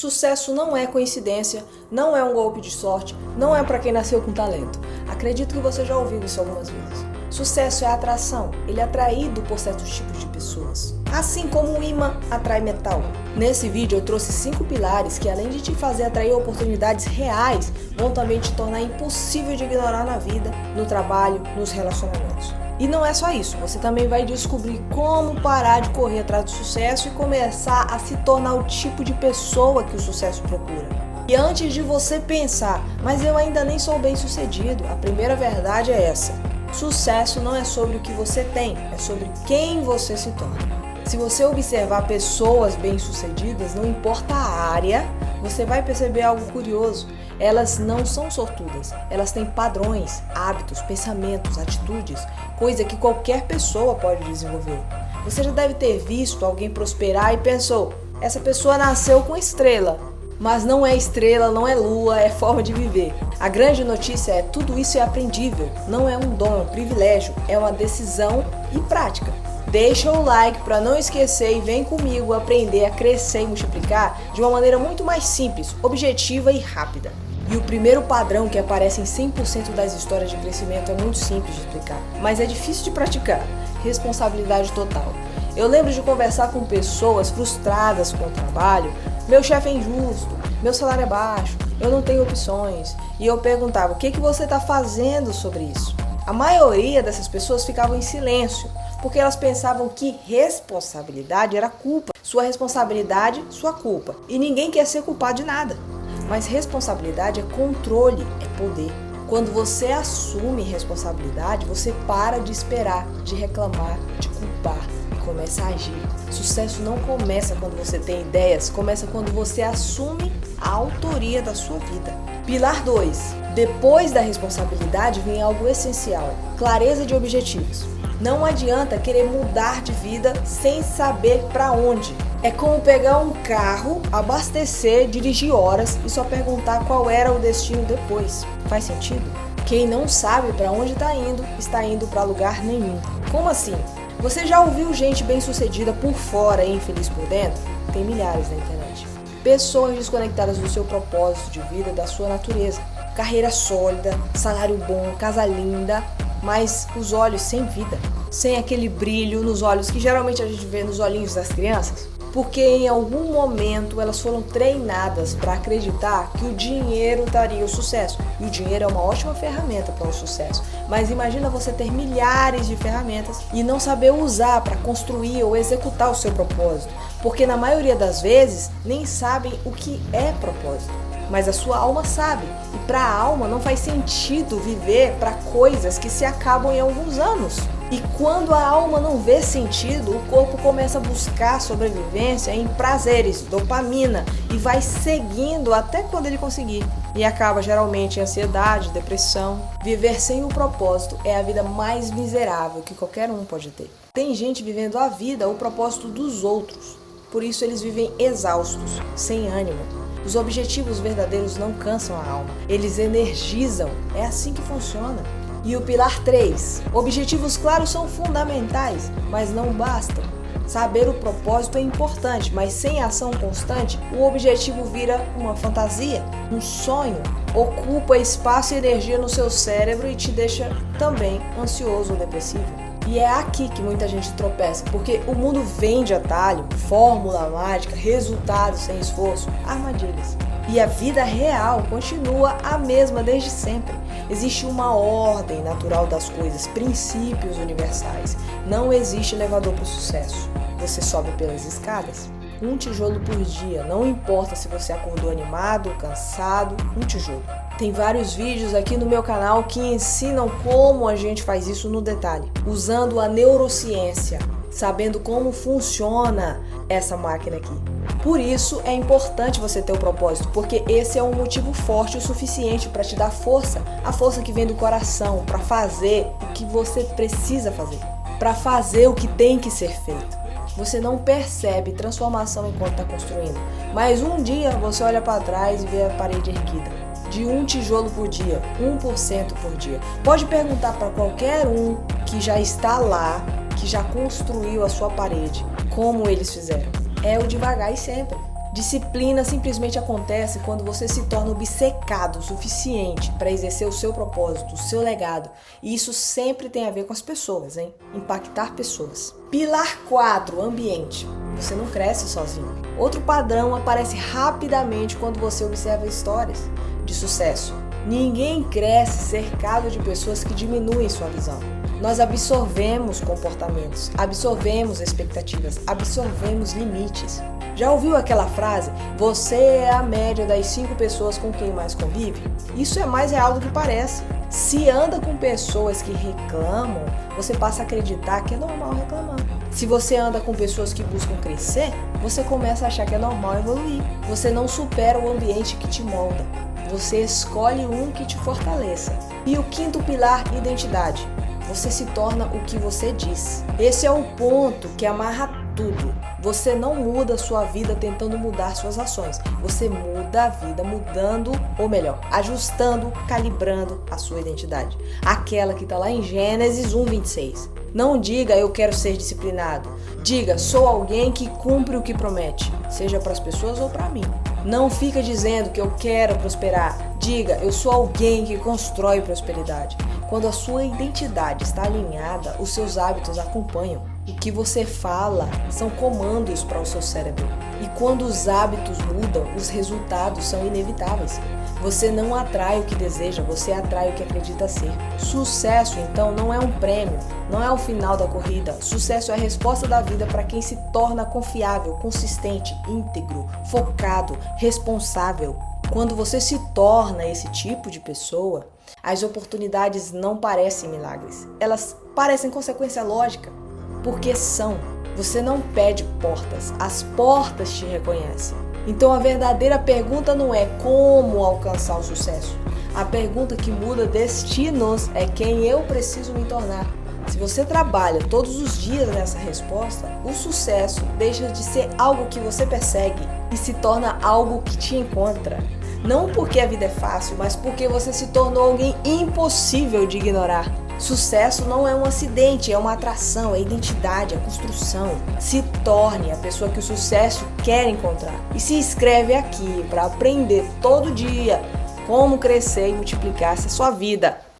Sucesso não é coincidência, não é um golpe de sorte, não é para quem nasceu com talento. Acredito que você já ouviu isso algumas vezes. Sucesso é atração, ele é atraído por certos tipos de pessoas. Assim como um imã atrai metal. Nesse vídeo eu trouxe 5 pilares que, além de te fazer atrair oportunidades reais, vão também te tornar impossível de ignorar na vida, no trabalho, nos relacionamentos. E não é só isso, você também vai descobrir como parar de correr atrás do sucesso e começar a se tornar o tipo de pessoa que o sucesso procura. E antes de você pensar, mas eu ainda nem sou bem sucedido, a primeira verdade é essa: sucesso não é sobre o que você tem, é sobre quem você se torna. Se você observar pessoas bem-sucedidas, não importa a área, você vai perceber algo curioso. Elas não são sortudas, elas têm padrões, hábitos, pensamentos, atitudes, coisa que qualquer pessoa pode desenvolver. Você já deve ter visto alguém prosperar e pensou: essa pessoa nasceu com estrela. Mas não é estrela, não é lua, é forma de viver. A grande notícia é: tudo isso é aprendível, não é um dom, é um privilégio, é uma decisão e prática. Deixa o like para não esquecer e vem comigo aprender a crescer e multiplicar de uma maneira muito mais simples, objetiva e rápida. E o primeiro padrão que aparece em 100% das histórias de crescimento é muito simples de explicar, mas é difícil de praticar: responsabilidade total. Eu lembro de conversar com pessoas frustradas com o trabalho. Meu chefe é injusto, meu salário é baixo, eu não tenho opções. E eu perguntava: o que você está fazendo sobre isso? A maioria dessas pessoas ficavam em silêncio, porque elas pensavam que responsabilidade era culpa. Sua responsabilidade, sua culpa. E ninguém quer ser culpado de nada. Mas responsabilidade é controle, é poder. Quando você assume responsabilidade, você para de esperar, de reclamar, de culpar e começa a agir. Sucesso não começa quando você tem ideias, começa quando você assume a autoria da sua vida. Pilar 2. Depois da responsabilidade vem algo essencial: clareza de objetivos. Não adianta querer mudar de vida sem saber para onde. É como pegar um carro, abastecer, dirigir horas e só perguntar qual era o destino depois. Faz sentido? Quem não sabe para onde está indo para lugar nenhum. Como assim? Você já ouviu gente bem-sucedida por fora e infeliz por dentro? Tem milhares na internet. Pessoas desconectadas do seu propósito de vida, da sua natureza. Carreira sólida, salário bom, casa linda, mas os olhos sem vida, sem aquele brilho nos olhos que geralmente a gente vê nos olhinhos das crianças, porque em algum momento elas foram treinadas para acreditar que o dinheiro daria o sucesso. E o dinheiro é uma ótima ferramenta para o sucesso, mas imagina você ter milhares de ferramentas e não saber usar para construir ou executar o seu propósito, porque na maioria das vezes nem sabem o que é propósito. Mas a sua alma sabe, e para a alma não faz sentido viver para coisas que se acabam em alguns anos. E quando a alma não vê sentido, o corpo começa a buscar sobrevivência em prazeres, dopamina, e vai seguindo até quando ele conseguir. E acaba geralmente em ansiedade, depressão. Viver sem o propósito é a vida mais miserável que qualquer um pode ter. Tem gente vivendo a vida, o propósito dos outros. Por isso eles vivem exaustos, sem ânimo. Os objetivos verdadeiros não cansam a alma, eles energizam, é assim que funciona. E o pilar 3, objetivos claros são fundamentais, mas não bastam. Saber o propósito é importante, mas sem ação constante, o objetivo vira uma fantasia, um sonho, ocupa espaço e energia no seu cérebro e te deixa também ansioso ou depressivo. E é aqui que muita gente tropeça, porque o mundo vende atalho, fórmula mágica, resultados sem esforço, armadilhas. E a vida real continua a mesma desde sempre. Existe uma ordem natural das coisas, princípios universais. Não existe elevador para o sucesso. Você sobe pelas escadas. Um tijolo por dia, não importa se você acordou animado, cansado, um tijolo. Tem vários vídeos aqui no meu canal que ensinam como a gente faz isso no detalhe, usando a neurociência, sabendo como funciona essa máquina aqui. Por isso é importante você ter o propósito, porque esse é um motivo forte o suficiente para te dar força, a força que vem do coração, para fazer o que você precisa fazer, para fazer o que tem que ser feito. Você não percebe transformação enquanto está construindo, mas um dia você olha para trás e vê a parede erguida. De um tijolo por dia, 1% por dia. Pode perguntar para qualquer um que já está lá, que já construiu a sua parede, como eles fizeram. É o devagar e sempre. Disciplina simplesmente acontece quando você se torna obcecado o suficiente para exercer o seu propósito, o seu legado. E isso sempre tem a ver com as pessoas, hein? Impactar pessoas. Pilar 4, ambiente. Você não cresce sozinho. Outro padrão aparece rapidamente quando você observa histórias de sucesso. Ninguém cresce cercado de pessoas que diminuem sua visão. Nós absorvemos comportamentos, absorvemos expectativas, absorvemos limites. Já ouviu aquela frase? Você é a média das 5 pessoas com quem mais convive? Isso é mais real do que parece. Se anda com pessoas que reclamam, você passa a acreditar que é normal reclamar. Se você anda com pessoas que buscam crescer, você começa a achar que é normal evoluir. Você não supera o ambiente que te molda. Você escolhe um que te fortaleça. E o 5º pilar, identidade. Você se torna o que você diz. Esse é o ponto que amarra tudo. Você não muda a sua vida tentando mudar suas ações. Você muda a vida mudando, ou melhor, ajustando, calibrando a sua identidade. Aquela que está lá em Gênesis 1:26. Não diga eu quero ser disciplinado. Diga sou alguém que cumpre o que promete, seja para as pessoas ou para mim. Não fica dizendo que eu quero prosperar. Diga eu sou alguém que constrói prosperidade. Quando a sua identidade está alinhada, os seus hábitos acompanham. O que você fala são comandos para o seu cérebro. E quando os hábitos mudam, os resultados são inevitáveis. Você não atrai o que deseja, você atrai o que acredita ser. Sucesso, então, não é um prêmio, não é o final da corrida. Sucesso é a resposta da vida para quem se torna confiável, consistente, íntegro, focado, responsável. Quando você se torna esse tipo de pessoa, as oportunidades não parecem milagres. Elas parecem consequência lógica, porque são. Você não pede portas, as portas te reconhecem. Então a verdadeira pergunta não é como alcançar o sucesso. A pergunta que muda destinos é quem eu preciso me tornar. Se você trabalha todos os dias nessa resposta, o sucesso deixa de ser algo que você persegue e se torna algo que te encontra. Não porque a vida é fácil, mas porque você se tornou alguém impossível de ignorar. Sucesso não é um acidente, é uma atração, é identidade, é construção. Se torne a pessoa que o sucesso quer encontrar. E se inscreve aqui para aprender todo dia como crescer e multiplicar essa sua vida.